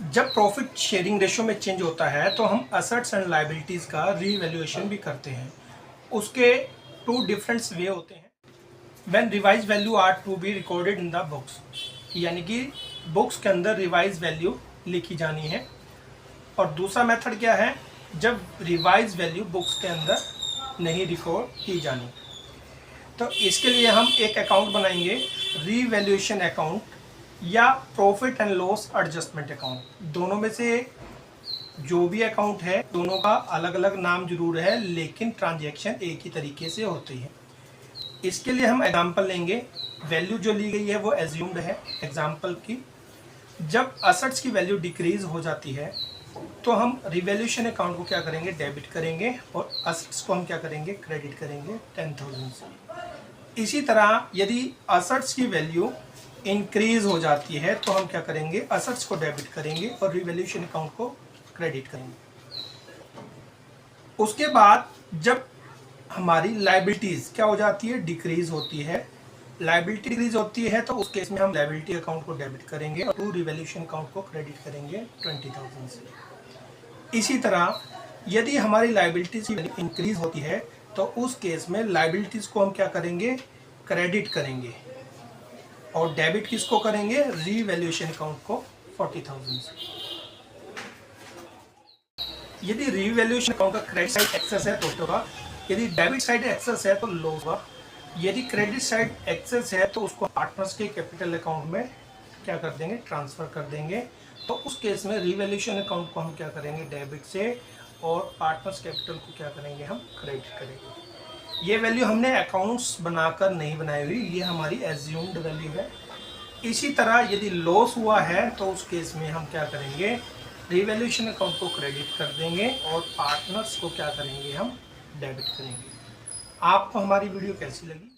जब profit sharing ratio में change होता है तो हम असेट्स एंड लायबिलिटीज़ का रीवैल्यूएशन भी करते हैं। उसके टू डिफरेंट वे होते हैं। When revise value are to be recorded in the books, यानी कि बुक्स के अंदर रिवाइज वैल्यू लिखी जानी है। और दूसरा मेथड क्या है, जब रिवाइज वैल्यू बुक्स के अंदर नहीं रिकॉर्ड की जानी। तो इसके लिए हम एक अकाउंट बनाएंगे, रीवैल्यूएशन अकाउंट या profit and loss adjustment account. दोनों में से जो भी अकाउंट है, दोनों का अलग अलग नाम जरूर है, लेकिन ट्रांजैक्शन एक ही तरीके से होती है। इसके लिए हम एग्जांपल लेंगे। वैल्यू जो ली गई है वो एज्यूम्ड है एग्जांपल की। जब असेट्स की वैल्यू डिक्रीज हो जाती है तो हम रिवैल्यूएशन अकाउंट को क्या करेंगे, डेबिट करेंगे, और असेट्स को हम क्या करेंगे, क्रेडिट करेंगे 10,000 से। इसी तरह यदि असेट्स की वैल्यू इंक्रीज हो जाती है तो हम क्या करेंगे, असेट्स को डेबिट करेंगे और रिवैल्यूएशन अकाउंट को क्रेडिट करेंगे। उसके बाद जब हमारी लायबिलिटीज क्या हो जाती है, डिक्रीज होती है। लायबिलिटी डिक्रीज होती है तो उस केस में हम लायबिलिटी अकाउंट को डेबिट करेंगे और रिवैल्यूएशन अकाउंट को क्रेडिट करेंगे 20,000 से। इसी तरह यदि हमारी लायबिलिटीज की वैल्यू इंक्रीज होती है तो उस केस में लायबिलिटीज को हम क्या करेंगे, क्रेडिट करेंगे, और डेबिट किसको करेंगे, रीवैल्यूएशन अकाउंट को 40,000 से। यदि रीवैल्यूएशन अकाउंट का क्रेडिट साइड एक्सेस है तो होगा, यदि डेबिट साइड एक्सेस है तो लॉस होगा। यदि क्रेडिट साइड एक्सेस है तो उसको पार्टनर्स के कैपिटल अकाउंट में क्या कर देंगे, ट्रांसफर कर देंगे। तो उस केस में रीवैल्यूएशन अकाउंट को हम क्या करेंगे, डेबिट से, और पार्टनर्स कैपिटल को क्या करेंगे, हम क्रेडिट करेंगे। ये वैल्यू हमने अकाउंट्स बनाकर नहीं बनाई हुई, ये हमारी एज्यूम्ड वैल्यू है। इसी तरह यदि लॉस हुआ है तो उस केस में हम क्या करेंगे, रिवैल्यूएशन अकाउंट को क्रेडिट कर देंगे और पार्टनर्स को क्या करेंगे, हम डेबिट करेंगे। आपको हमारी वीडियो कैसी लगी?